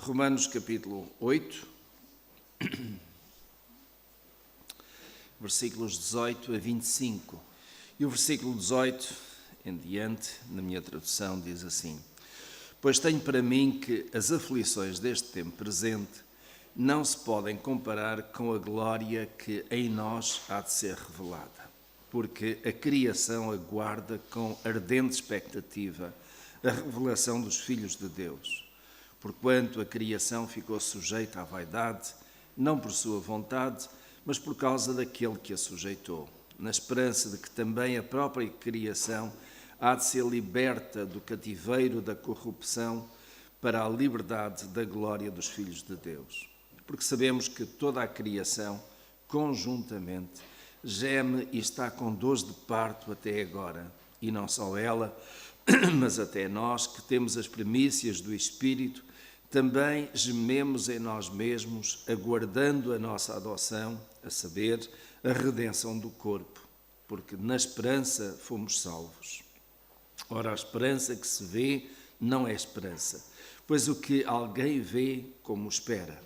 Romanos capítulo 8, versículos 18 a 25. E o versículo 18 em diante, na minha tradução, diz assim: Pois tenho para mim que as aflições deste tempo presente não se podem comparar com a glória que em nós há de ser revelada, porque a criação aguarda com ardente expectativa a revelação dos filhos de Deus. Porquanto a criação ficou sujeita à vaidade, não por sua vontade, mas por causa daquele que a sujeitou, na esperança de que também a própria criação há de ser liberta do cativeiro da corrupção para a liberdade da glória dos filhos de Deus. Porque sabemos que toda a criação, conjuntamente, geme e está com dores de parto até agora, e não só ela, mas até nós, que temos as primícias do Espírito, também gememos em nós mesmos, aguardando a nossa adoção, a saber, a redenção do corpo, porque na esperança fomos salvos. Ora, a esperança que se vê não é esperança, pois o que alguém vê, como espera.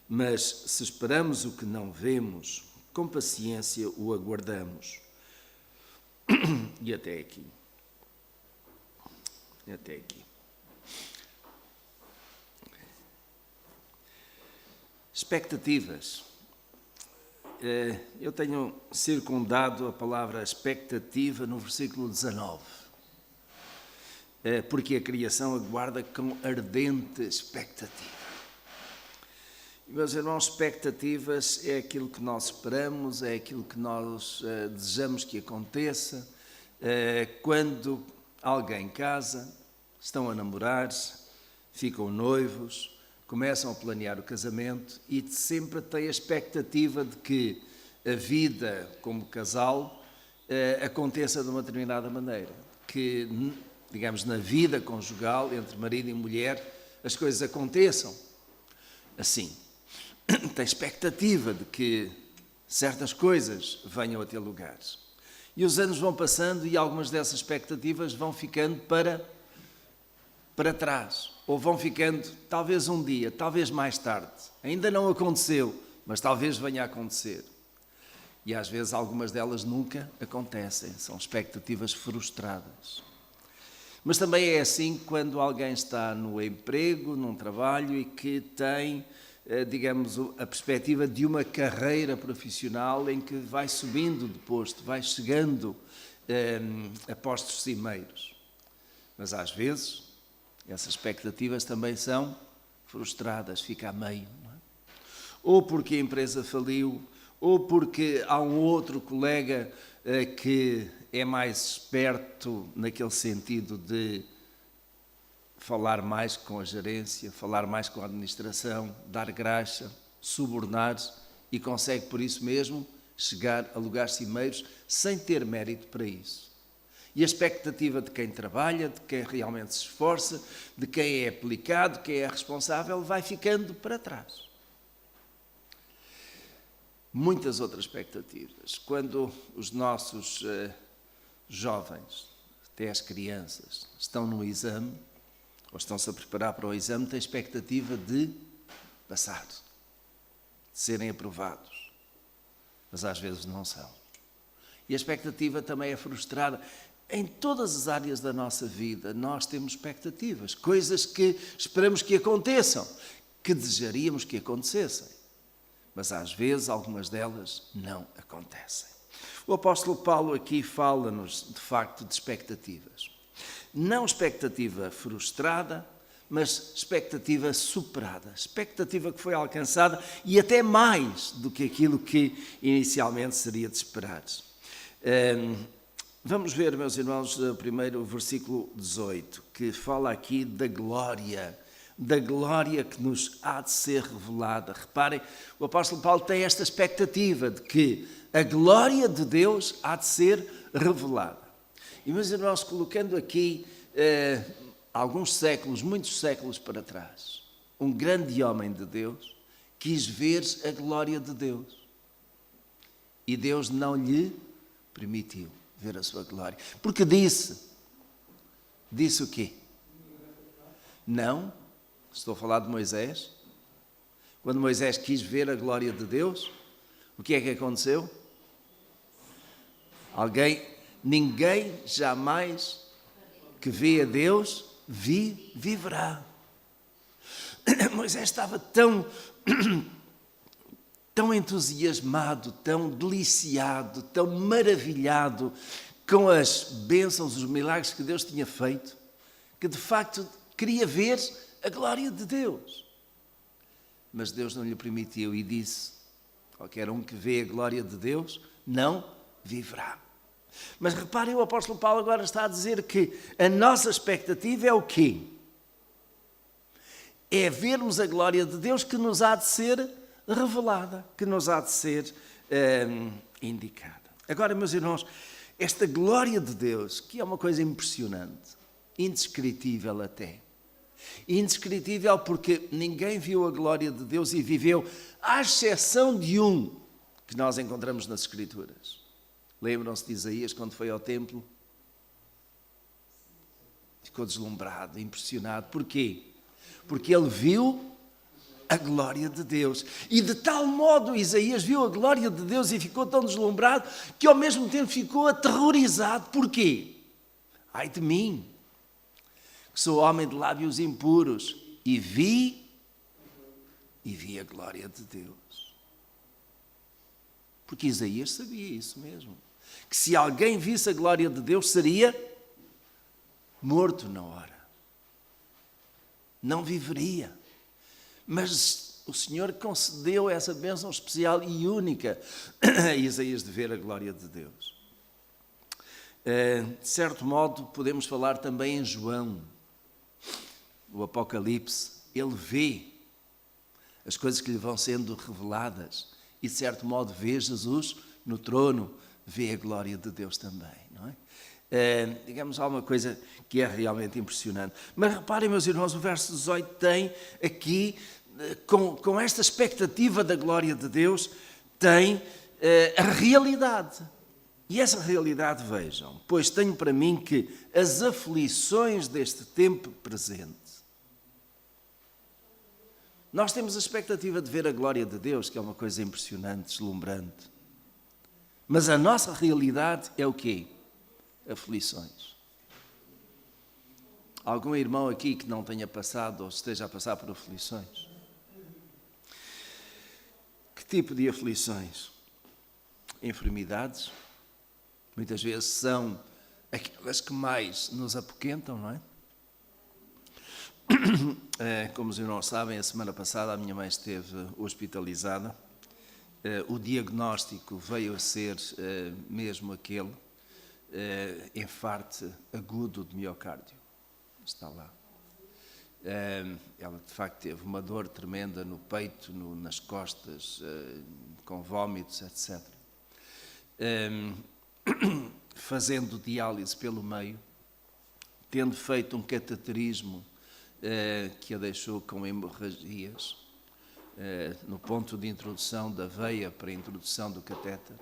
Mas se esperamos o que não vemos, com paciência o aguardamos. E até aqui. Até aqui. Expectativas. Eu tenho circundado a palavra expectativa no versículo 19. Porque a criação aguarda com ardente expectativa. Meus irmãos, expectativas é aquilo que nós esperamos, é aquilo que nós desejamos que aconteça. Quando alguém casa, estão a namorar, ficam noivos, começam a planear o casamento e sempre têm a expectativa de que a vida como casal aconteça de uma determinada maneira. Que, digamos, na vida conjugal, entre marido e mulher, as coisas aconteçam assim. Tem expectativa de que certas coisas venham a ter lugar. E os anos vão passando e algumas dessas expectativas vão ficando para trás. Ou vão ficando, talvez um dia, talvez mais tarde. Ainda não aconteceu, mas talvez venha a acontecer. E às vezes algumas delas nunca acontecem. São expectativas frustradas. Mas também é assim quando alguém está no emprego, num trabalho e que tem, digamos, a perspectiva de uma carreira profissional em que vai subindo de posto, vai chegando a postos cimeiros. Mas às vezes essas expectativas também são frustradas, fica a meio. Não é? Ou porque a empresa faliu, ou porque há um outro colega que é mais esperto naquele sentido de falar mais com a gerência, falar mais com a administração, dar graxa, subornar e consegue por isso mesmo chegar a lugares cimeiros sem ter mérito para isso. E a expectativa de quem trabalha, de quem realmente se esforça, de quem é aplicado, de quem é responsável, vai ficando para trás. Muitas outras expectativas. Quando os nossos jovens, até as crianças, estão no exame, ou estão-se a preparar para o exame, têm a expectativa de passar, de serem aprovados. Mas às vezes não são. E a expectativa também é frustrada. Em todas as áreas da nossa vida, nós temos expectativas, coisas que esperamos que aconteçam, que desejaríamos que acontecessem. Mas às vezes algumas delas não acontecem. O apóstolo Paulo aqui fala-nos, de facto, de expectativas. Não expectativa frustrada, mas expectativa superada. Expectativa que foi alcançada e até mais do que aquilo que inicialmente seria de esperar. Vamos ver, meus irmãos, primeiro o versículo 18, que fala aqui da glória que nos há de ser revelada. Reparem, o apóstolo Paulo tem esta expectativa de que a glória de Deus há de ser revelada. E, meus irmãos, colocando aqui alguns séculos, muitos séculos para trás, um grande homem de Deus quis ver a glória de Deus. E Deus não lhe permitiu ver a sua glória. Porque disse o quê? Não Estou a falar de Moisés. Quando Moisés quis ver a glória de Deus, o que é que aconteceu? Ninguém jamais que vê a Deus viverá. Moisés estava tão entusiasmado, tão deliciado, tão maravilhado com as bênçãos, os milagres que Deus tinha feito, que de facto queria ver a glória de Deus. Mas Deus não lhe permitiu e disse: qualquer um que vê a glória de Deus não viverá. Mas reparem, o apóstolo Paulo agora está a dizer que a nossa expectativa é o quê? É vermos a glória de Deus que nos há de ser revelada, que nos há de ser indicada. Agora, meus irmãos, esta glória de Deus, que é uma coisa impressionante, indescritível até. Indescritível porque ninguém viu a glória de Deus e viveu, à exceção de um que nós encontramos nas Escrituras. Lembram-se de Isaías quando foi ao templo? Ficou deslumbrado, impressionado. Porquê? Porque ele viu a glória de Deus. E de tal modo Isaías viu a glória de Deus e ficou tão deslumbrado que ao mesmo tempo ficou aterrorizado. Porquê? Ai de mim, que sou homem de lábios impuros, e vi a glória de Deus. Porque Isaías sabia isso mesmo. Que se alguém visse a glória de Deus, seria morto na hora. Não viveria. Mas o Senhor concedeu essa bênção especial e única a Isaías de ver a glória de Deus. De certo modo, podemos falar também em João, o Apocalipse. Ele vê as coisas que lhe vão sendo reveladas e, de certo modo, vê Jesus no trono, vê a glória de Deus também, não é? Digamos, alguma coisa que é realmente impressionante. Mas reparem, meus irmãos, o verso 18 tem aqui, com esta expectativa da glória de Deus, tem a realidade. E essa realidade, vejam, pois tenho para mim que as aflições deste tempo presente. Nós temos a expectativa de ver a glória de Deus, que é uma coisa impressionante, deslumbrante. Mas a nossa realidade é o quê? Aflições. Algum irmão aqui que não tenha passado ou esteja a passar por aflições? Que tipo de aflições? Enfermidades? Muitas vezes são aquelas que mais nos apoquentam, não é? Como os irmãos sabem, a semana passada a minha mãe esteve hospitalizada. O diagnóstico veio a ser mesmo aquele infarto agudo de miocárdio. Está lá. Ela de facto teve uma dor tremenda no peito, nas costas, com vômitos, etc. Fazendo diálise pelo meio, tendo feito um cateterismo que a deixou com hemorragias no ponto de introdução da veia para a introdução do catéter.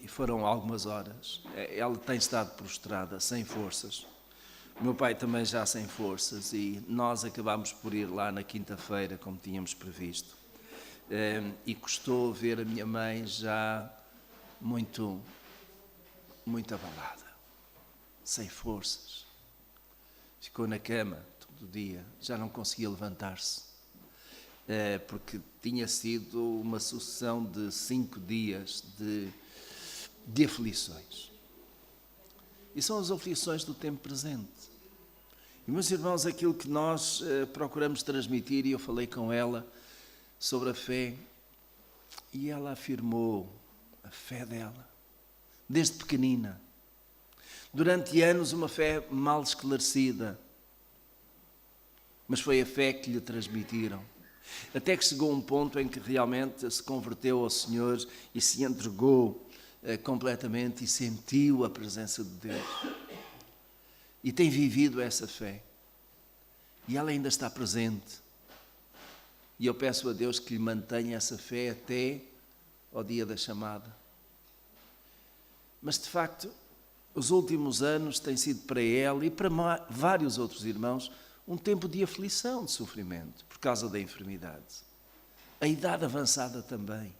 E foram algumas horas. Ela tem estado prostrada, sem forças. O meu pai também já sem forças, e nós acabámos por ir lá na quinta-feira, como tínhamos previsto. E custou ver a minha mãe já muito abalada, sem forças. Ficou na cama todo dia, já não conseguia levantar-se, porque tinha sido uma sucessão de 5 dias de aflições. E são as aflições do tempo presente. E, meus irmãos, aquilo que nós procuramos transmitir, e eu falei com ela sobre a fé, e ela afirmou a fé dela, desde pequenina. Durante anos, uma fé mal esclarecida, mas foi a fé que lhe transmitiram. Até que chegou um ponto em que realmente se converteu ao Senhor e se entregou completamente e sentiu a presença de Deus. E tem vivido essa fé. E ela ainda está presente. E eu peço a Deus que lhe mantenha essa fé até ao dia da chamada. Mas, de facto, os últimos anos têm sido para ela e para vários outros irmãos um tempo de aflição, de sofrimento, por causa da enfermidade. A idade avançada também.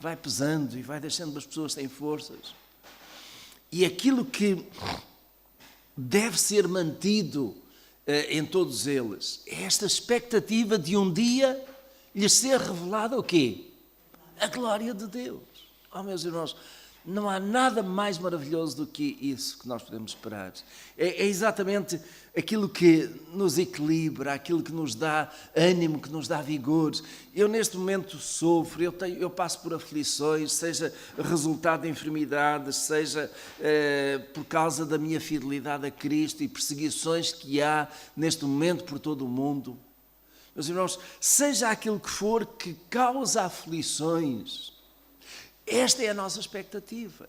Vai pesando e vai deixando as pessoas sem forças. E aquilo que deve ser mantido em todos eles é esta expectativa de um dia lhes ser revelado o quê? A glória de Deus. Oh, meus irmãos, não há nada mais maravilhoso do que isso que nós podemos esperar. É exatamente aquilo que nos equilibra, aquilo que nos dá ânimo, que nos dá vigor. Eu neste momento sofro, eu passo por aflições, seja resultado de enfermidades, seja por causa da minha fidelidade a Cristo e perseguições que há neste momento por todo o mundo. Meus irmãos, seja aquilo que for que causa aflições, esta é a nossa expectativa.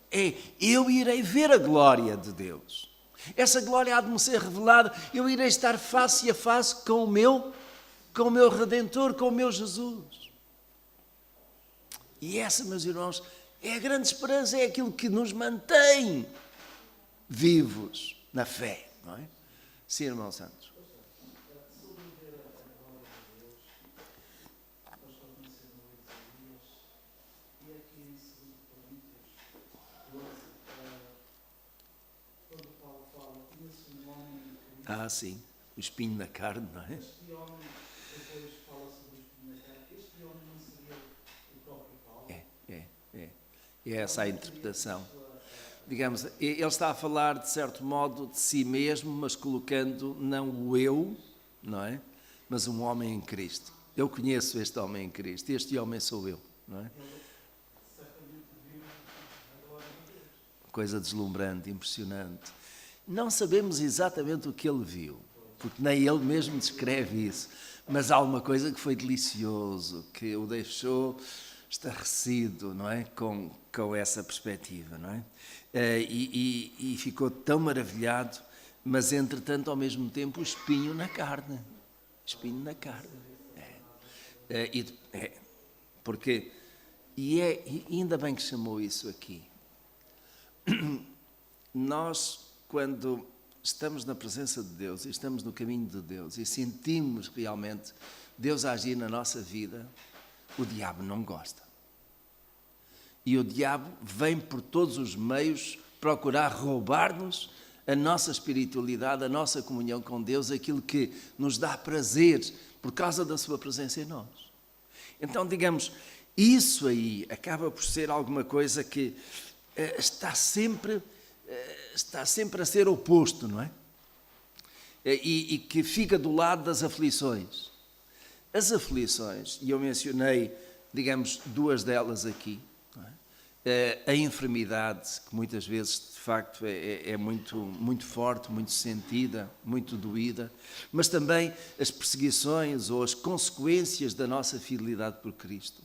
Eu irei ver a glória de Deus. Essa glória há de me ser revelada. Eu irei estar face a face com o meu Redentor, com o meu Jesus. E essa, meus irmãos, é a grande esperança, é aquilo que nos mantém vivos na fé, não é? Sim, irmão Santos. Ah, sim, o espinho na carne, não é? Este homem, depois fala sobre o espinho na carne, este homem não seria o próprio Paulo? É essa a interpretação. Digamos, ele está a falar, de certo modo, de si mesmo, mas colocando não o eu, não é? Mas um homem em Cristo. Eu conheço este homem em Cristo, este homem sou eu, não é? Coisa deslumbrante, impressionante. Não sabemos exatamente o que ele viu, porque nem ele mesmo descreve isso, mas há uma coisa que foi delicioso, que o deixou estarrecido, não é? Com essa perspectiva, não é? E ficou tão maravilhado, mas entretanto, ao mesmo tempo, o espinho na carne. Espinho na carne. Porque, e ainda bem que chamou isso aqui. Nós, quando estamos na presença de Deus e estamos no caminho de Deus e sentimos realmente Deus agir na nossa vida, o diabo não gosta. E o diabo vem por todos os meios procurar roubar-nos a nossa espiritualidade, a nossa comunhão com Deus, aquilo que nos dá prazer por causa da sua presença em nós. Então, digamos, isso aí acaba por ser alguma coisa que está sempre a ser oposto, não é? E que fica do lado das aflições. As aflições, e eu mencionei, digamos, duas delas aqui, não é? A enfermidade, que muitas vezes, de facto, é muito, muito forte, muito sentida, muito doída, mas também as perseguições ou as consequências da nossa fidelidade por Cristo.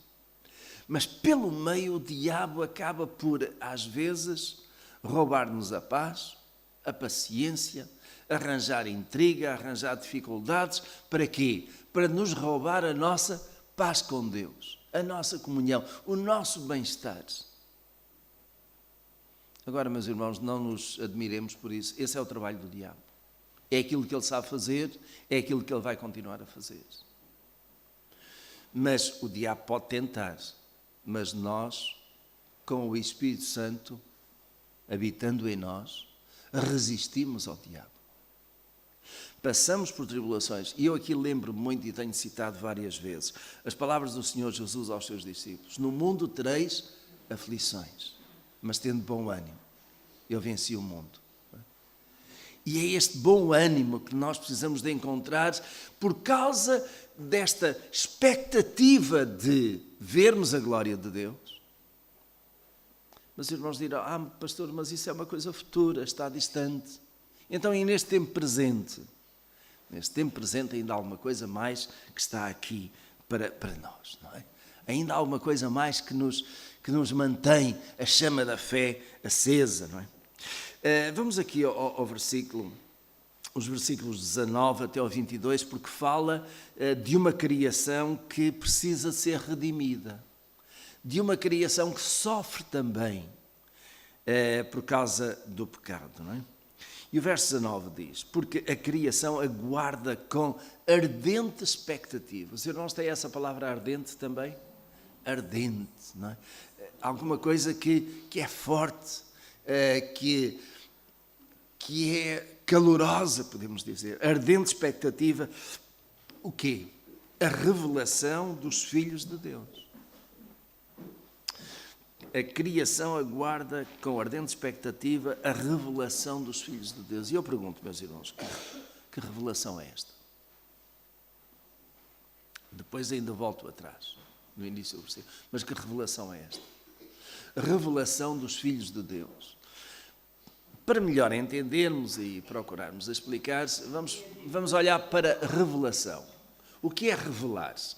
Mas pelo meio o diabo acaba por, às vezes, roubar-nos a paz, a paciência, arranjar intriga, arranjar dificuldades. Para quê? Para nos roubar a nossa paz com Deus, a nossa comunhão, o nosso bem-estar. Agora, meus irmãos, não nos admiremos por isso. Esse é o trabalho do diabo. É aquilo que ele sabe fazer, é aquilo que ele vai continuar a fazer. Mas o diabo pode tentar, mas nós, com o Espírito Santo habitando em nós, resistimos ao diabo. Passamos por tribulações, e eu aqui lembro-me muito e tenho citado várias vezes as palavras do Senhor Jesus aos seus discípulos: no mundo tereis aflições, mas tendo bom ânimo, eu venci o mundo. E é este bom ânimo que nós precisamos de encontrar por causa desta expectativa de vermos a glória de Deus. Mas os irmãos dirão: pastor, mas isso é uma coisa futura, está distante. Então, e neste tempo presente ainda há alguma coisa mais que está aqui para nós, não é? Ainda há alguma coisa mais que nos mantém a chama da fé acesa, não é? Vamos aqui ao versículo, os versículos 19 até ao 22, porque fala de uma criação que precisa ser redimida, de uma criação que sofre também por causa do pecado, não é? E o verso 19 diz, porque a criação aguarda com ardente expectativa. Os irmãos têm essa palavra ardente também? Ardente, não é? Alguma coisa que é forte, que é calorosa, podemos dizer. Ardente expectativa. O quê? A revelação dos filhos de Deus. A criação aguarda com ardente expectativa a revelação dos filhos de Deus. E eu pergunto, meus irmãos, que revelação é esta? Depois ainda volto atrás, no início do versículo. Mas que revelação é esta? A revelação dos filhos de Deus. Para melhor entendermos e procurarmos explicar, vamos olhar para a revelação. O que é revelar-se?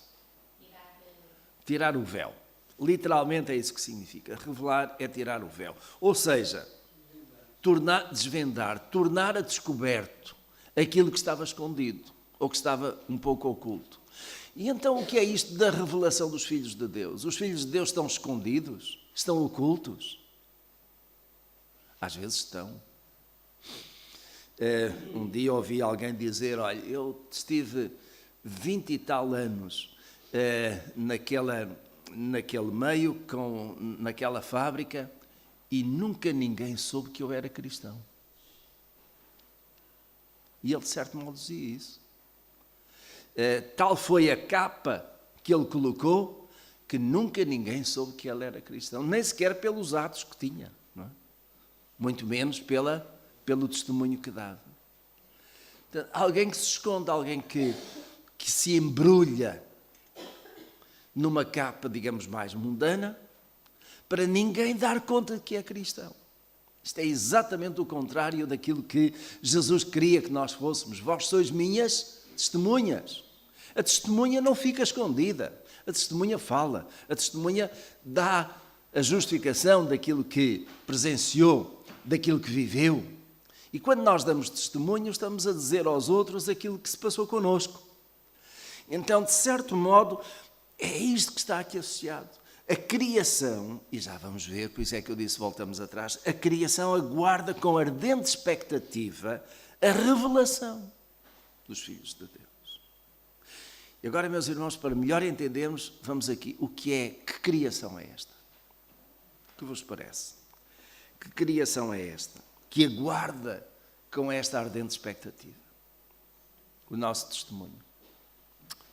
Tirar o véu. Literalmente é isso que significa. Revelar é tirar o véu. Ou seja, desvendar, tornar a descoberto aquilo que estava escondido ou que estava um pouco oculto. E então o que é isto da revelação dos filhos de Deus? Os filhos de Deus estão escondidos? Estão ocultos? Às vezes estão. Um dia ouvi alguém dizer, olha, eu estive 20 e tal anos naquele meio, naquela fábrica, e nunca ninguém soube que eu era cristão. E ele, de certo modo, dizia isso. Tal foi a capa que ele colocou, que nunca ninguém soube que ele era cristão, nem sequer pelos atos que tinha, não é? Muito menos pelo testemunho que dava. Então, alguém que se esconde, alguém que se embrulha numa capa, digamos, mais mundana, para ninguém dar conta de que é cristão. Isto é exatamente o contrário daquilo que Jesus queria que nós fôssemos. Vós sois minhas testemunhas. A testemunha não fica escondida. A testemunha fala. A testemunha dá a justificação daquilo que presenciou, daquilo que viveu. E quando nós damos testemunho, estamos a dizer aos outros aquilo que se passou connosco. Então, de certo modo, é isto que está aqui associado. A criação, e já vamos ver, por isso é que eu disse, voltamos atrás, a criação aguarda com ardente expectativa a revelação dos filhos de Deus. E agora, meus irmãos, para melhor entendermos, vamos aqui, que criação é esta? O que vos parece? Que criação é esta? Que aguarda com esta ardente expectativa o nosso testemunho.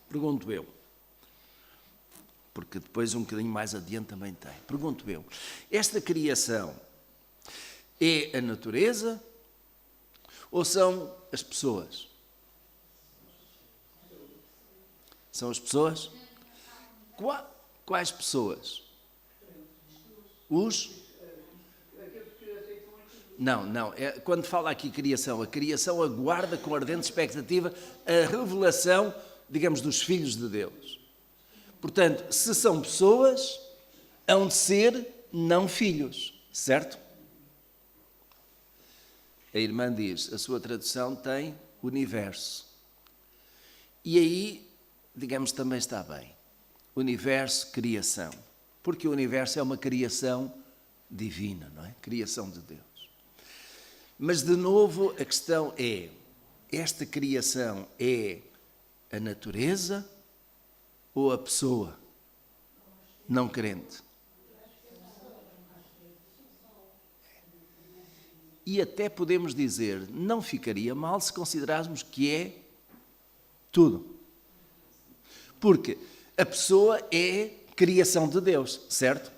Pergunto eu, porque depois um bocadinho mais adiante também tem. Pergunto eu, esta criação é a natureza ou são as pessoas? São as pessoas? Quais pessoas? Não. Quando fala aqui criação, a criação aguarda com ardente expectativa a revelação, digamos, dos filhos de Deus. Portanto, se são pessoas, hão de ser não filhos, certo? A irmã diz, a sua tradução tem universo. E aí, digamos, também está bem. Universo, criação. Porque o universo é uma criação divina, não é? Criação de Deus. Mas, de novo, a questão é, esta criação é a natureza ou a pessoa não crente? E até podemos dizer, não ficaria mal se considerássemos que é tudo. Porque a pessoa é criação de Deus, certo?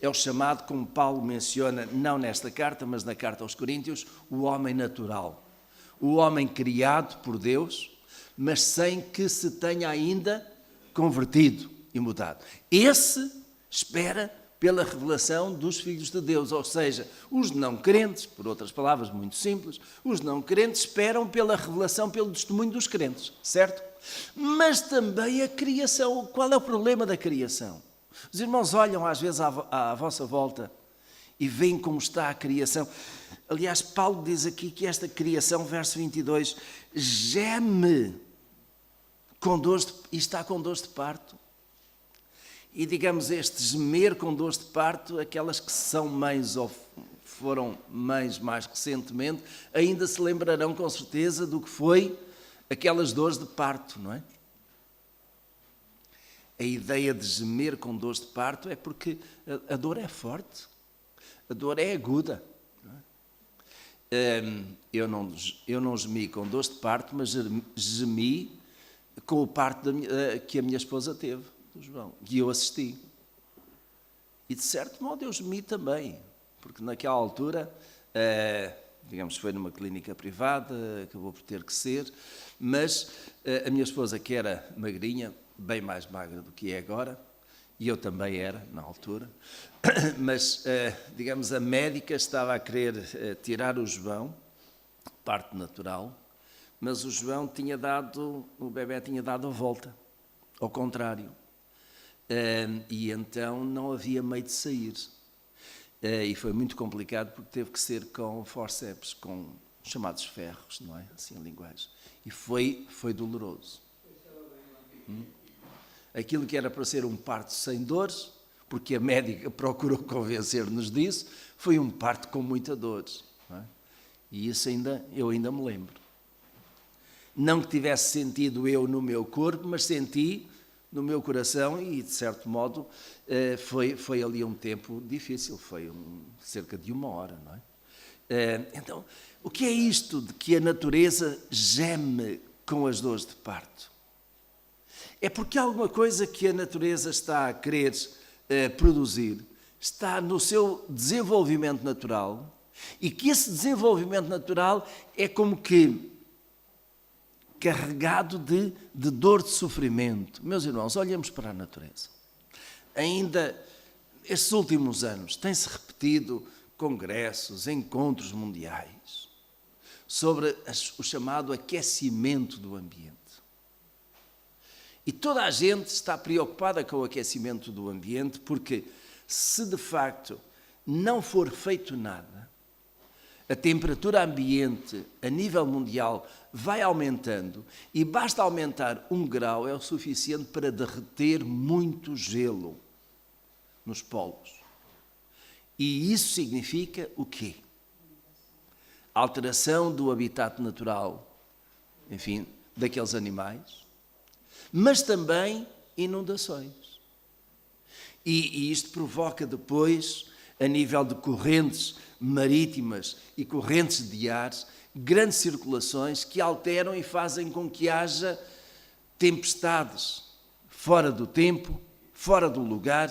É o chamado, como Paulo menciona, não nesta carta, mas na carta aos Coríntios, o homem natural. O homem criado por Deus, mas sem que se tenha ainda convertido e mudado. Esse espera pela revelação dos filhos de Deus, ou seja, os não crentes, por outras palavras muito simples, os não crentes esperam pela revelação, pelo testemunho dos crentes, certo? Mas também a criação. Qual é o problema da criação? Os irmãos olham às vezes à vossa volta e veem como está a criação. Aliás, Paulo diz aqui que esta criação, verso 22, geme e está com dores de parto. E digamos, este gemer com dores de parto, aquelas que são mães ou foram mães mais recentemente, ainda se lembrarão com certeza do que foi aquelas dores de parto, não é? A ideia de gemer com dores de parto é porque a dor é forte, a dor é aguda. Não é? Eu não gemi com dores de parto, mas gemi com o parto que a minha esposa teve, do João, que eu assisti. E de certo modo eu gemi também, porque naquela altura, digamos, foi numa clínica privada, acabou por ter que ser, mas a minha esposa, que era magrinha, bem mais magra do que é agora, e eu também era na altura, mas, digamos, a médica estava a querer tirar o João, parte natural, mas o bebé tinha dado a volta, ao contrário, e então não havia meio de sair. E foi muito complicado porque teve que ser com forceps, com chamados ferros, não é? Assim a linguagem. E foi doloroso. Aquilo que era para ser um parto sem dores, porque a médica procurou convencer-nos disso, foi um parto com muita dores. Não é? E isso eu ainda me lembro. Não que tivesse sentido eu no meu corpo, mas senti no meu coração e, de certo modo, foi ali um tempo difícil, foi cerca de 1 hora, não é? Então, o que é isto de que a natureza geme com as dores de parto? É porque alguma coisa que a natureza está a querer produzir está no seu desenvolvimento natural e que esse desenvolvimento natural é como que carregado de dor, de sofrimento. Meus irmãos, olhemos para a natureza. Ainda estes últimos anos tem-se repetido congressos, encontros mundiais sobre o chamado aquecimento do ambiente. E toda a gente está preocupada com o aquecimento do ambiente porque, se de facto não for feito nada, a temperatura ambiente a nível mundial vai aumentando e basta aumentar 1 grau é o suficiente para derreter muito gelo nos polos. E isso significa o quê? Alteração do habitat natural, enfim, daqueles animais, mas também inundações. E isto provoca depois, a nível de correntes marítimas e correntes de ar, grandes circulações que alteram e fazem com que haja tempestades fora do tempo, fora do lugar.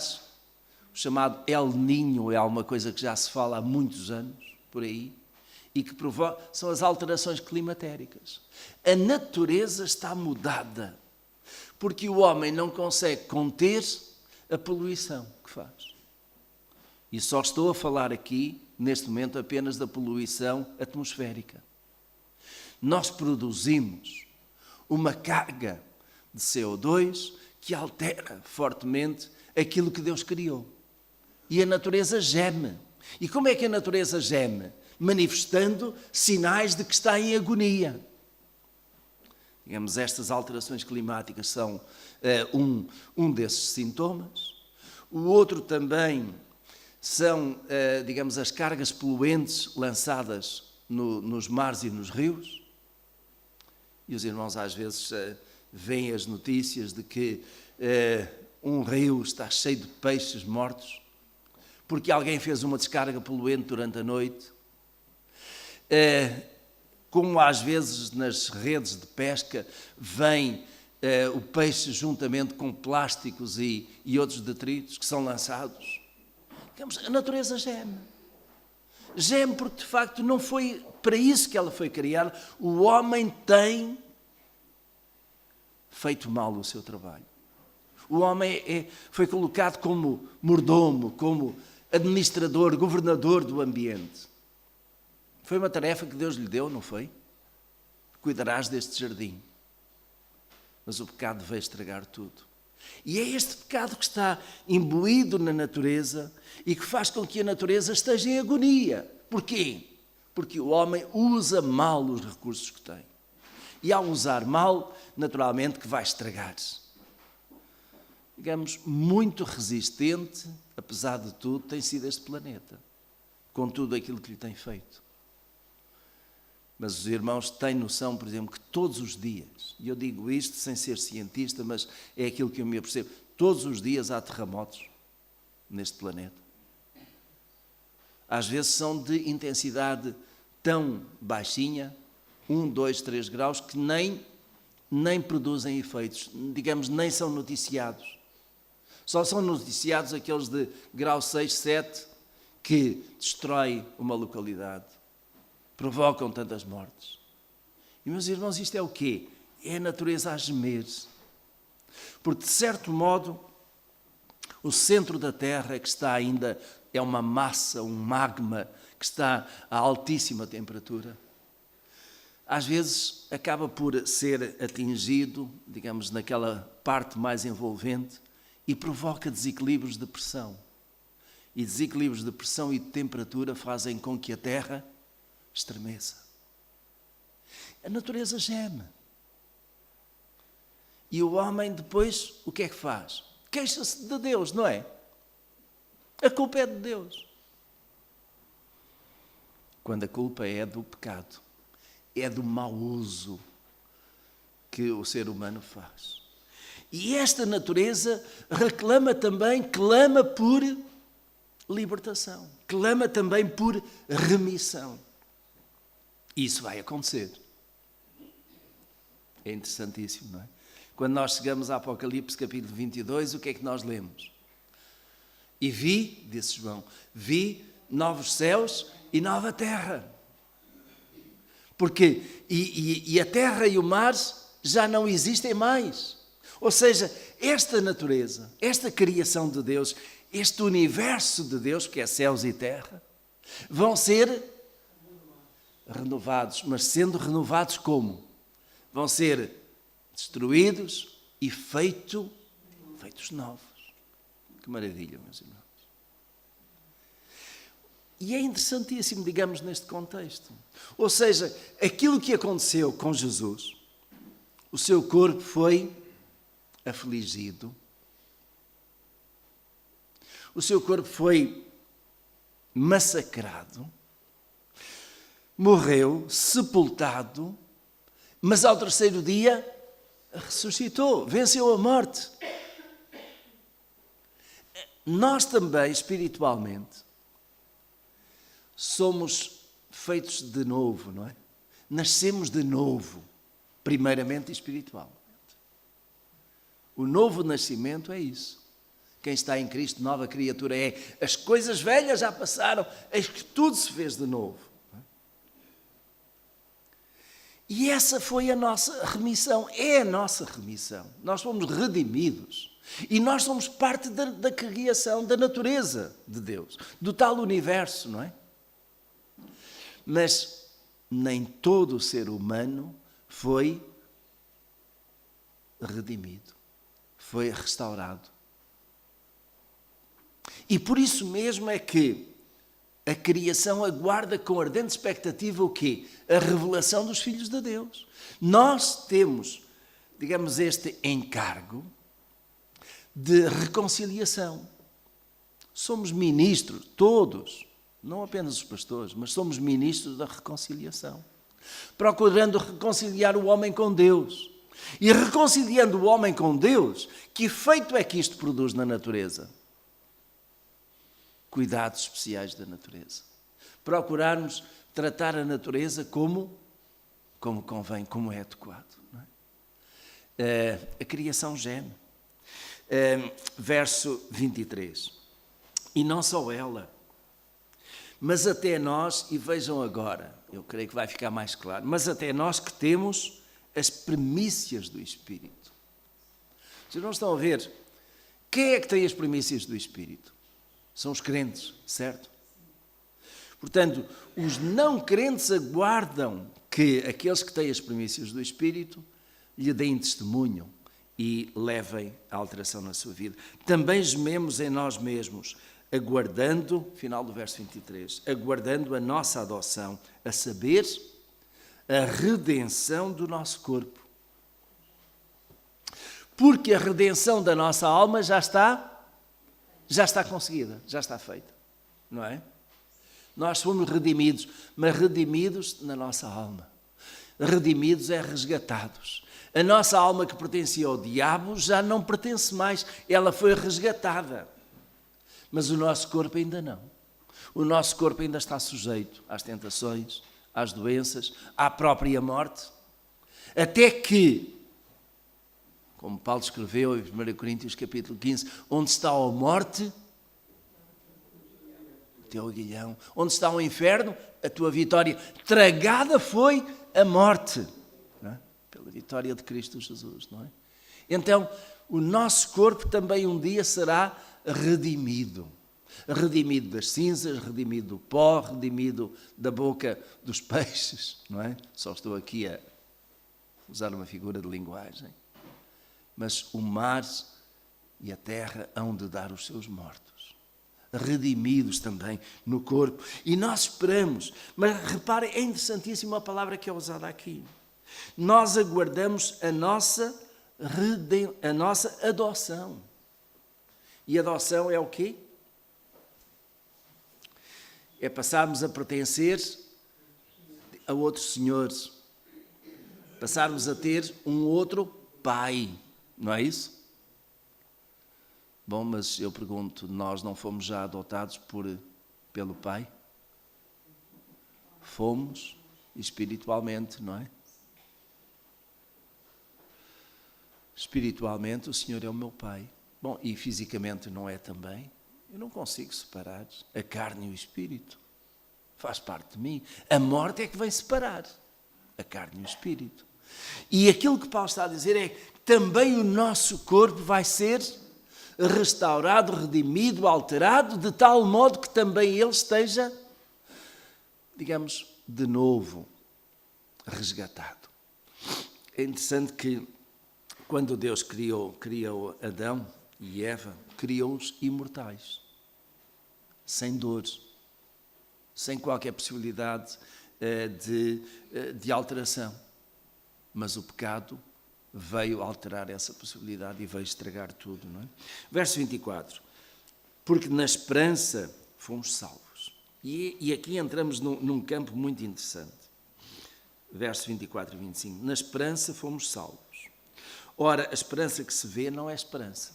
O chamado El Niño é alguma coisa que já se fala há muitos anos, por aí, e que são as alterações climatéricas. A natureza está mudada, porque o homem não consegue conter a poluição que faz. E só estou a falar aqui, neste momento, apenas da poluição atmosférica. Nós produzimos uma carga de CO2 que altera fortemente aquilo que Deus criou. E a natureza geme. E como é que a natureza geme? Manifestando sinais de que está em agonia. Digamos, estas alterações climáticas são um desses sintomas. O outro também são, digamos, as cargas poluentes lançadas nos mares e nos rios. E os irmãos às vezes veem as notícias de que um rio está cheio de peixes mortos porque alguém fez uma descarga poluente durante a noite. Como às vezes nas redes de pesca vem o peixe juntamente com plásticos e outros detritos que são lançados. Digamos, a natureza geme. Geme porque de facto não foi para isso que ela foi criada. O homem tem feito mal o seu trabalho. O homem foi colocado como mordomo, como administrador, governador do ambiente. Foi uma tarefa que Deus lhe deu, não foi? Cuidarás deste jardim. Mas o pecado veio estragar tudo. E é este pecado que está imbuído na natureza e que faz com que a natureza esteja em agonia. Porquê? Porque o homem usa mal os recursos que tem. E ao usar mal, naturalmente que vai estragar-se. Digamos, muito resistente, apesar de tudo, tem sido este planeta. com tudo aquilo que lhe tem feito. Mas os irmãos têm noção, por exemplo, que todos os dias, e eu digo isto sem ser cientista, mas é aquilo que eu me apercebo, todos os dias há terremotos neste planeta. Às vezes são de intensidade tão baixinha, 1, 2, 3 graus, que nem produzem efeitos, digamos, nem são noticiados. Só são noticiados aqueles de grau 6, 7, que destrói uma localidade, provocam tantas mortes. E, meus irmãos, isto é o quê? É a natureza a gemer. Porque, de certo modo, o centro da Terra é que está ainda, é uma massa, um magma, que está a altíssima temperatura. Às vezes acaba por ser atingido, digamos, naquela parte mais envolvente, e provoca desequilíbrios de pressão. E desequilíbrios de pressão e de temperatura fazem com que a Terra estremeça. A natureza geme. E o homem depois, o que é que faz? Queixa-se de Deus, não é? A culpa é de Deus. Quando a culpa é do pecado, é do mau uso que o ser humano faz. E esta natureza reclama também, clama por libertação, clama também por remissão. E isso vai acontecer. É interessantíssimo, não é? Quando nós chegamos a Apocalipse capítulo 22, o que é que nós lemos? E vi, disse João, vi novos céus e nova terra. Porque e a terra e o mar já não existem mais. Ou seja, esta natureza, esta criação de Deus, este universo de Deus, que é céus e terra, vão ser renovados. Mas sendo renovados como? Vão ser destruídos e feitos novos. Que maravilha, meus irmãos. E é interessantíssimo, digamos, neste contexto. Ou seja, aquilo que aconteceu com Jesus, o seu corpo foi afligido, o seu corpo foi massacrado, morreu, sepultado, mas ao terceiro dia ressuscitou, venceu a morte. Nós também, espiritualmente, somos feitos de novo, não é? Nascemos de novo, primeiramente espiritualmente. O novo nascimento é isso. Quem está em Cristo, nova criatura é. As coisas velhas já passaram, eis que tudo se fez de novo. E essa foi a nossa remissão, é a nossa remissão. Nós fomos redimidos. E nós somos parte da criação, da natureza de Deus, do tal universo, não é? Mas nem todo o ser humano foi redimido, foi restaurado. E por isso mesmo é que a criação aguarda com ardente expectativa o quê? A revelação dos filhos de Deus. Nós temos, digamos, este encargo de reconciliação. Somos ministros, todos, não apenas os pastores, mas somos ministros da reconciliação. Procurando reconciliar o homem com Deus. E reconciliando o homem com Deus, que efeito é que isto produz na natureza? Cuidados especiais da natureza. Procurarmos tratar a natureza como convém, como é adequado. Não é? A criação geme. Verso 23. E não só ela, mas até nós, e vejam agora, eu creio que vai ficar mais claro, mas até nós que temos as primícias do Espírito. Vocês não estão a ver? Quem é que tem as primícias do Espírito? São os crentes, certo? Portanto, os não crentes aguardam que aqueles que têm as primícias do Espírito lhe deem testemunho e levem a alteração na sua vida. Também gememos em nós mesmos, aguardando, final do verso 23, aguardando a nossa adoção, a saber, a redenção do nosso corpo. Porque a redenção da nossa alma já está conseguida, já está feita, não é? Nós fomos redimidos, mas redimidos na nossa alma. Redimidos é resgatados. A nossa alma que pertencia ao diabo já não pertence mais, ela foi resgatada. Mas o nosso corpo ainda não. O nosso corpo ainda está sujeito às tentações, às doenças, à própria morte. Até que, como Paulo escreveu em 1 Coríntios capítulo 15, onde está a morte, o teu aguilhão. Onde está o inferno, a tua vitória. Tragada foi a morte, não é? Pela vitória de Cristo Jesus, não é? Então, o nosso corpo também um dia será redimido. Redimido das cinzas, redimido do pó, redimido da boca dos peixes, não é? Só estou aqui a usar uma figura de linguagem. Mas o mar e a terra hão de dar os seus mortos. Redimidos também no corpo. E nós esperamos, mas reparem, é interessantíssima a palavra que é usada aqui. Nós aguardamos a nossa adoção. E adoção é o quê? É passarmos a pertencer a outros senhores. Passarmos a ter um outro pai. Não é isso? Bom, mas eu pergunto, nós não fomos já adotados pelo Pai? Fomos espiritualmente, não é? Espiritualmente o Senhor é o meu Pai. Bom, e fisicamente não é também? Eu não consigo separar a carne e o espírito. Faz parte de mim. A morte é que vem separar a carne e o espírito. E aquilo que Paulo está a dizer é que também o nosso corpo vai ser restaurado, redimido, alterado, de tal modo que também ele esteja, digamos, de novo resgatado. É interessante que quando Deus criou Adão e Eva, criou-os imortais, sem dores, sem qualquer possibilidade de alteração. Mas o pecado veio alterar essa possibilidade e veio estragar tudo, não é? Verso 24. Porque na esperança fomos salvos. E aqui entramos num campo muito interessante. Verso 24 e 25. Na esperança fomos salvos. Ora, a esperança que se vê não é esperança.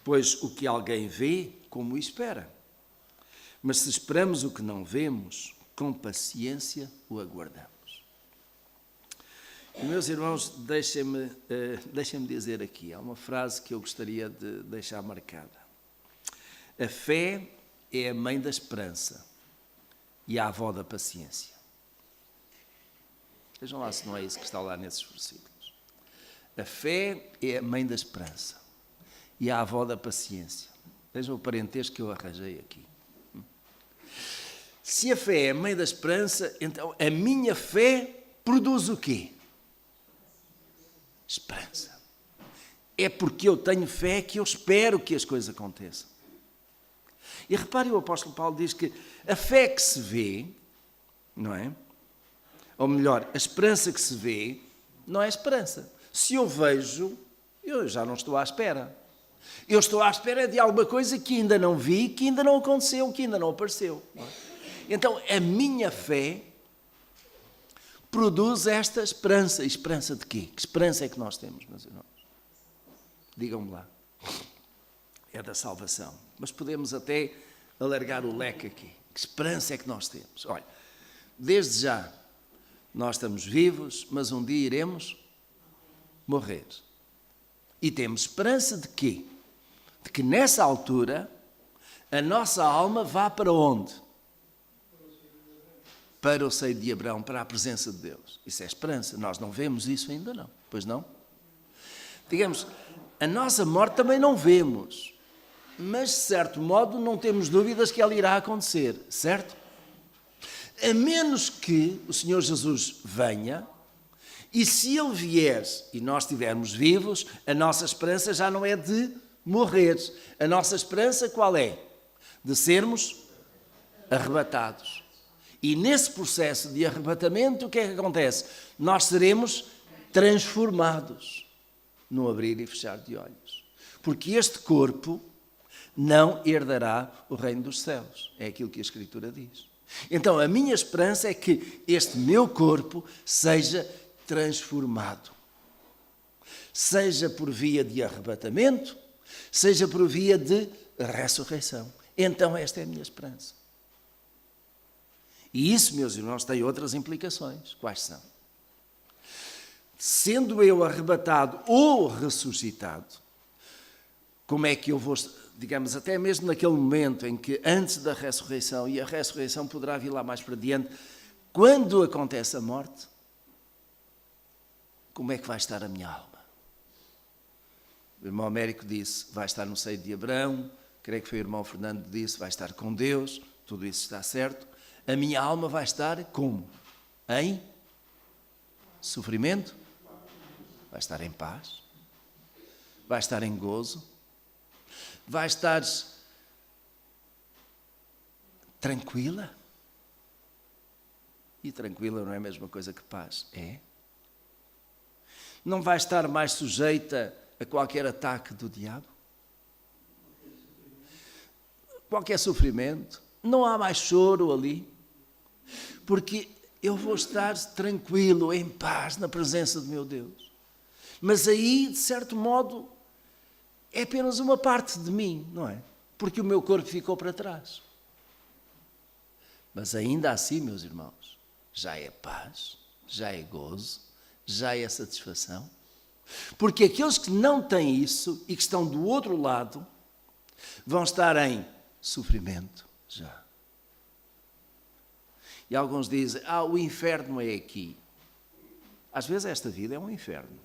Pois o que alguém vê, como o espera. Mas se esperamos o que não vemos, com paciência o aguardamos. E, meus irmãos, deixem-me dizer aqui, há uma frase que eu gostaria de deixar marcada. A fé é a mãe da esperança e a avó da paciência. Vejam lá se não é isso que está lá nesses versículos. A fé é a mãe da esperança e a avó da paciência. Vejam o parentesco que eu arranjei aqui. Se a fé é a mãe da esperança, então a minha fé produz o quê? Esperança. É porque eu tenho fé que eu espero que as coisas aconteçam. E reparem, o apóstolo Paulo diz que a fé que se vê, não é? Ou melhor, a esperança que se vê não é esperança. Se eu vejo, eu já não estou à espera. Eu estou à espera de alguma coisa que ainda não vi, que ainda não aconteceu, que ainda não apareceu. Não é? Então, a minha fé produz esta esperança. Esperança de quê? Que esperança é que nós temos, meus irmãos? Digam-me lá. É da salvação. Mas podemos até alargar o leque aqui. Que esperança é que nós temos? Olha, desde já, nós estamos vivos, mas um dia iremos morrer. E temos esperança de quê? De que nessa altura, a nossa alma vá para onde? Para o seio de Abraão, para a presença de Deus. Isso é esperança. Nós não vemos isso ainda não. Pois não? Digamos, a nossa morte também não vemos. Mas, de certo modo, não temos dúvidas que ela irá acontecer. Certo? A menos que o Senhor Jesus venha, e se Ele vier e nós estivermos vivos, a nossa esperança já não é de morrer. A nossa esperança qual é? De sermos arrebatados. E nesse processo de arrebatamento, o que é que acontece? Nós seremos transformados no abrir e fechar de olhos. Porque este corpo não herdará o reino dos céus. É aquilo que a Escritura diz. Então, a minha esperança é que este meu corpo seja transformado. Seja por via de arrebatamento, seja por via de ressurreição. Então, esta é a minha esperança. E isso, meus irmãos, tem outras implicações. Quais são? Sendo eu arrebatado ou ressuscitado, como é que eu vou, digamos, até mesmo naquele momento em que antes da ressurreição, e a ressurreição poderá vir lá mais para diante, quando acontece a morte, como é que vai estar a minha alma? O irmão Américo disse, vai estar no seio de Abraão, creio que foi o irmão Fernando que disse, vai estar com Deus, tudo isso está certo. A minha alma vai estar como? Em sofrimento? Vai estar em paz? Vai estar em gozo? Vai estar tranquila? E tranquila não é a mesma coisa que paz, é? Não vai estar mais sujeita a qualquer ataque do diabo? Qualquer sofrimento? Não há mais choro ali? Porque eu vou estar tranquilo, em paz, na presença do meu Deus. Mas aí, de certo modo, é apenas uma parte de mim, não é? Porque o meu corpo ficou para trás. Mas ainda assim, meus irmãos, já é paz, já é gozo, já é satisfação. Porque aqueles que não têm isso e que estão do outro lado, vão estar em sofrimento já. E alguns dizem, o inferno é aqui. Às vezes esta vida é um inferno.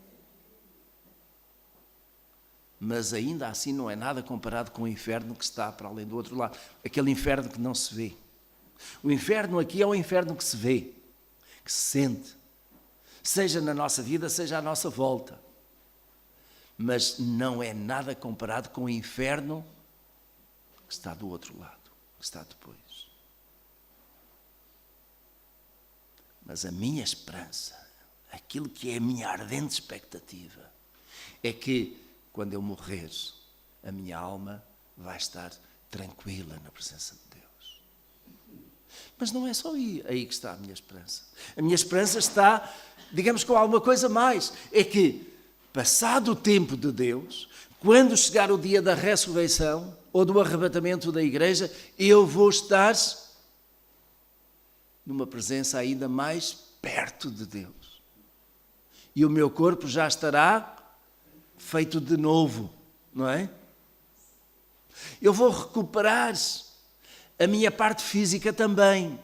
Mas ainda assim não é nada comparado com o inferno que está para além do outro lado. Aquele inferno que não se vê. O inferno aqui é um inferno que se vê, que se sente. Seja na nossa vida, seja à nossa volta. Mas não é nada comparado com o inferno que está do outro lado, que está depois. Mas a minha esperança, aquilo que é a minha ardente expectativa, é que quando eu morrer, a minha alma vai estar tranquila na presença de Deus. Mas não é só aí que está a minha esperança. A minha esperança está, digamos, com alguma coisa mais. É que, passado o tempo de Deus, quando chegar o dia da ressurreição ou do arrebatamento da igreja, eu vou estar numa presença ainda mais perto de Deus. E o meu corpo já estará feito de novo, não é? Eu vou recuperar a minha parte física também,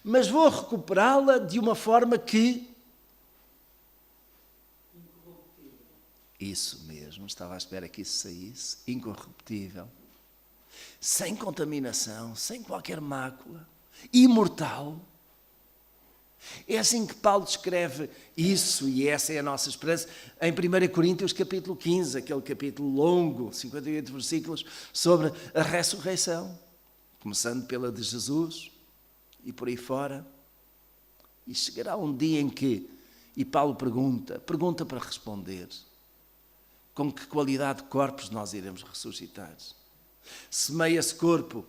mas vou recuperá-la de uma forma que... Isso mesmo, estava à espera que isso saísse, incorruptível, sem contaminação, sem qualquer mácula, imortal. É assim que Paulo descreve isso, e essa é a nossa esperança, em 1 Coríntios capítulo 15, aquele capítulo longo, 58 versículos, sobre a ressurreição, começando pela de Jesus e por aí fora. E chegará um dia em que, e Paulo pergunta para responder, com que qualidade de corpos nós iremos ressuscitar? Semeia-se corpo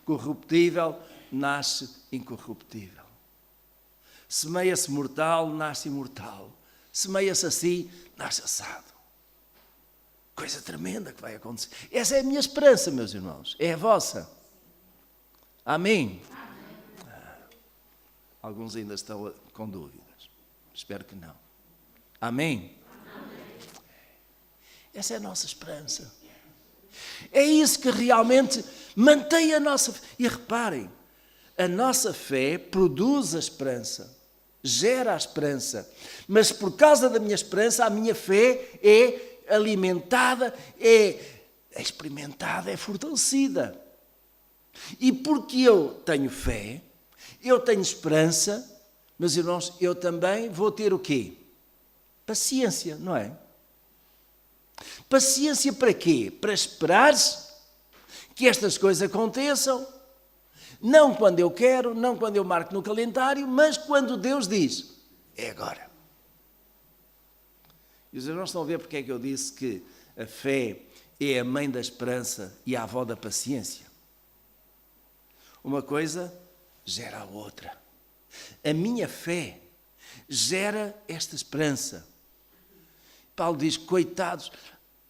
corruptível, nasce incorruptível. Semeia-se mortal, nasce imortal. Semeia-se assim, nasce assado. Coisa tremenda que vai acontecer. Essa é a minha esperança, meus irmãos. É a vossa. Amém? Alguns ainda estão com dúvidas. Espero que não. Amém? Essa é a nossa esperança. É isso que realmente mantém a nossa... E reparem, a nossa fé produz a esperança, gera a esperança. Mas por causa da minha esperança, a minha fé é alimentada, é experimentada, é fortalecida. E porque eu tenho fé, eu tenho esperança, meus irmãos, eu também vou ter o quê? Paciência, não é? Paciência para quê? Para esperar que estas coisas aconteçam, não quando eu quero, não quando eu marco no calendário, mas quando Deus diz, é agora. E os irmãos estão a ver porque é que eu disse que a fé é a mãe da esperança e a avó da paciência. Uma coisa gera a outra. A minha fé gera esta esperança. Paulo diz, coitados,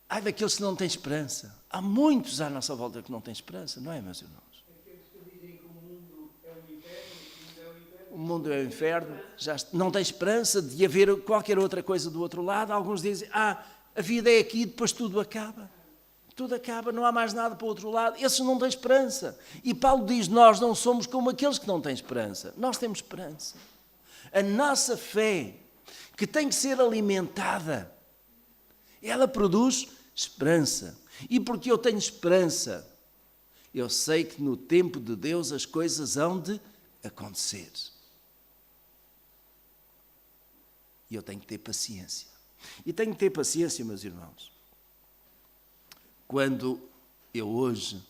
ai daqueles que não têm esperança. Há muitos à nossa volta que não têm esperança, não é, meus irmãos? Aqueles que dizem que o mundo é o inferno, O mundo é o inferno, já não tem esperança de haver qualquer outra coisa do outro lado. Alguns dizem, a vida é aqui e depois tudo acaba. Tudo acaba, não há mais nada para o outro lado. Esses não têm esperança. E Paulo diz, nós não somos como aqueles que não têm esperança. Nós temos esperança. A nossa fé, que tem que ser alimentada, ela produz esperança. E porque eu tenho esperança, eu sei que no tempo de Deus as coisas hão de acontecer. E eu tenho que ter paciência. E tenho que ter paciência, meus irmãos. Quando eu hoje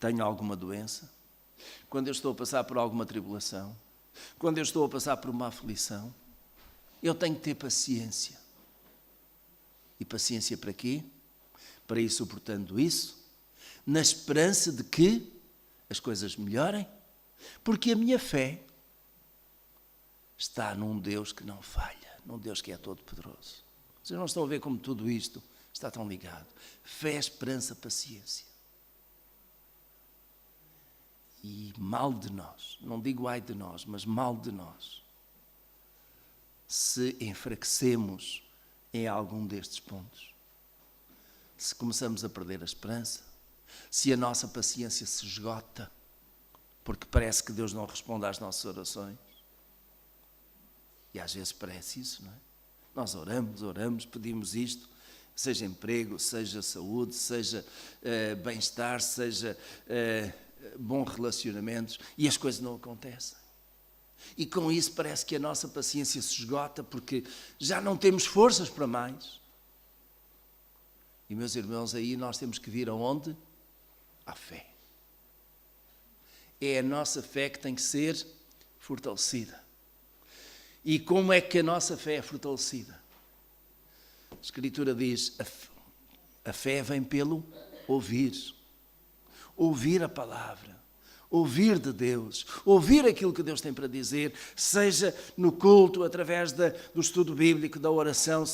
tenho alguma doença, quando eu estou a passar por alguma tribulação, quando eu estou a passar por uma aflição, eu tenho que ter paciência. E paciência para quê? Para ir suportando isso, na esperança de que as coisas melhorem, porque a minha fé está num Deus que não falha, num Deus que é todo-poderoso. Vocês não estão a ver como tudo isto está tão ligado. Fé, esperança, paciência. E mal de nós, não digo ai de nós, mas mal de nós, se enfraquecemos em algum destes pontos. Se começamos a perder a esperança, se a nossa paciência se esgota, porque parece que Deus não responde às nossas orações. E às vezes parece isso, não é? Nós oramos, pedimos isto, seja emprego, seja saúde, seja bem-estar, seja bons relacionamentos, e as coisas não acontecem. E com isso parece que a nossa paciência se esgota, porque já não temos forças para mais. E, meus irmãos, aí nós temos que vir aonde? À fé. É a nossa fé que tem que ser fortalecida. E como é que a nossa fé é fortalecida? A Escritura diz, a fé vem pelo ouvir. Ouvir a palavra. Ouvir de Deus. Ouvir aquilo que Deus tem para dizer, seja no culto, através do estudo bíblico, da oração,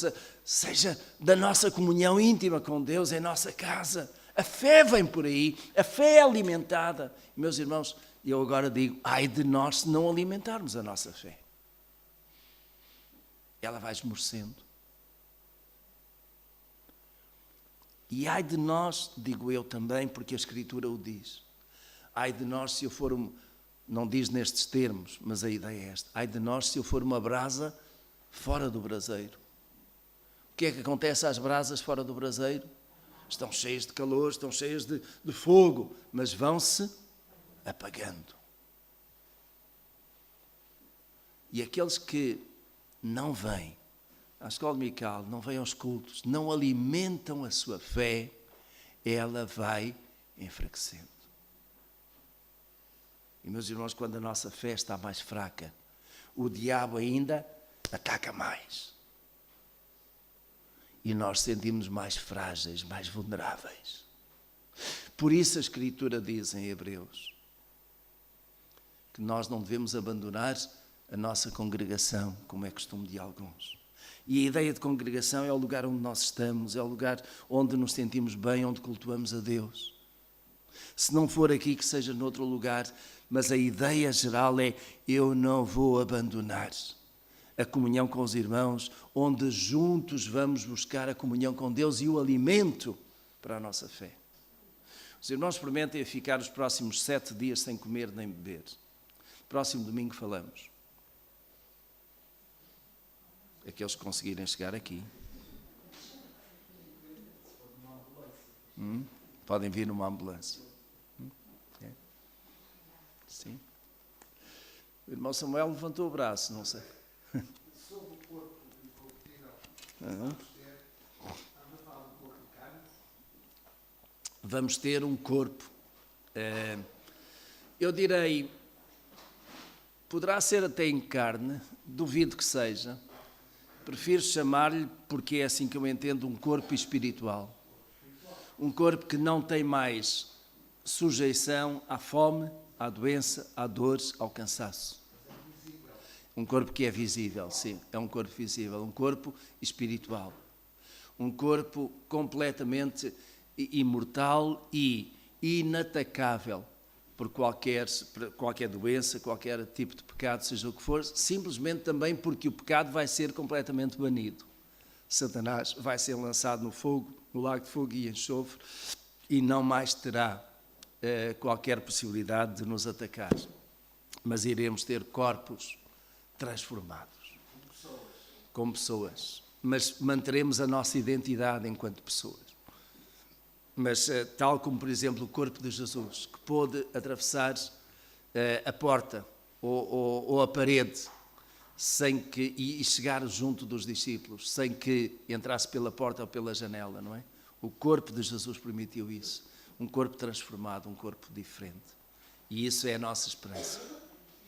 seja da nossa comunhão íntima com Deus em nossa casa. A fé vem por aí, a fé é alimentada. Meus irmãos, eu agora digo, ai de nós se não alimentarmos a nossa fé. Ela vai esmorecendo. E ai de nós, digo eu também, porque a Escritura o diz. Ai de nós se eu for, não diz nestes termos, mas a ideia é esta. Ai de nós se eu for uma brasa fora do braseiro. O que é que acontece às brasas fora do braseiro? Estão cheias de calor, estão cheias de fogo, mas vão-se apagando. E aqueles que não vêm à escola dominical, não vêm aos cultos, não alimentam a sua fé, ela vai enfraquecendo. E, meus irmãos, quando a nossa fé está mais fraca, o diabo ainda ataca mais. E nós sentimos mais frágeis, mais vulneráveis. Por isso a Escritura diz em Hebreus que nós não devemos abandonar a nossa congregação, como é costume de alguns. E a ideia de congregação é o lugar onde nós estamos, é o lugar onde nos sentimos bem, onde cultuamos a Deus. Se não for aqui, que seja noutro lugar, mas a ideia geral é, eu não vou abandonar a comunhão com os irmãos, onde juntos vamos buscar a comunhão com Deus e o alimento para a nossa fé. Os irmãos experimentem ficar os próximos 7 dias sem comer nem beber. Próximo domingo falamos. Aqueles que conseguirem chegar aqui. Podem vir numa ambulância. É. Sim. O irmão Samuel levantou o braço, não sei. Sobre o corpo incorruptível, vamos ter um corpo, eu direi, poderá ser até em carne, duvido que seja, prefiro chamar-lhe, porque é assim que eu entendo, um corpo espiritual. Um corpo que não tem mais sujeição à fome, à doença, à dores, ao cansaço. Um corpo que é visível, sim, é um corpo visível, um corpo espiritual. Um corpo completamente imortal e inatacável por qualquer doença, qualquer tipo de pecado, seja o que for, simplesmente também porque o pecado vai ser completamente banido. Satanás vai ser lançado no fogo, no lago de fogo e enxofre, e não mais terá qualquer possibilidade de nos atacar. Mas iremos ter corpos transformados, como pessoas. Mas manteremos a nossa identidade enquanto pessoas. Mas tal como, por exemplo, o corpo de Jesus, que pôde atravessar a porta ou a parede e chegar junto dos discípulos, sem que entrasse pela porta ou pela janela, não é? O corpo de Jesus permitiu isso. Um corpo transformado, um corpo diferente. E isso é a nossa esperança.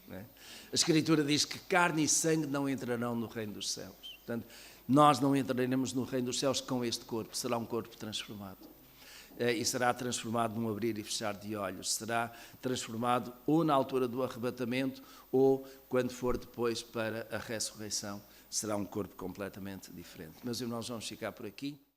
Não é? A Escritura diz que carne e sangue não entrarão no reino dos céus. Portanto, nós não entraremos no reino dos céus com este corpo. Será um corpo transformado. E será transformado num abrir e fechar de olhos. Será transformado ou na altura do arrebatamento ou quando for depois para a ressurreição. Será um corpo completamente diferente. Meus irmãos, vamos ficar por aqui.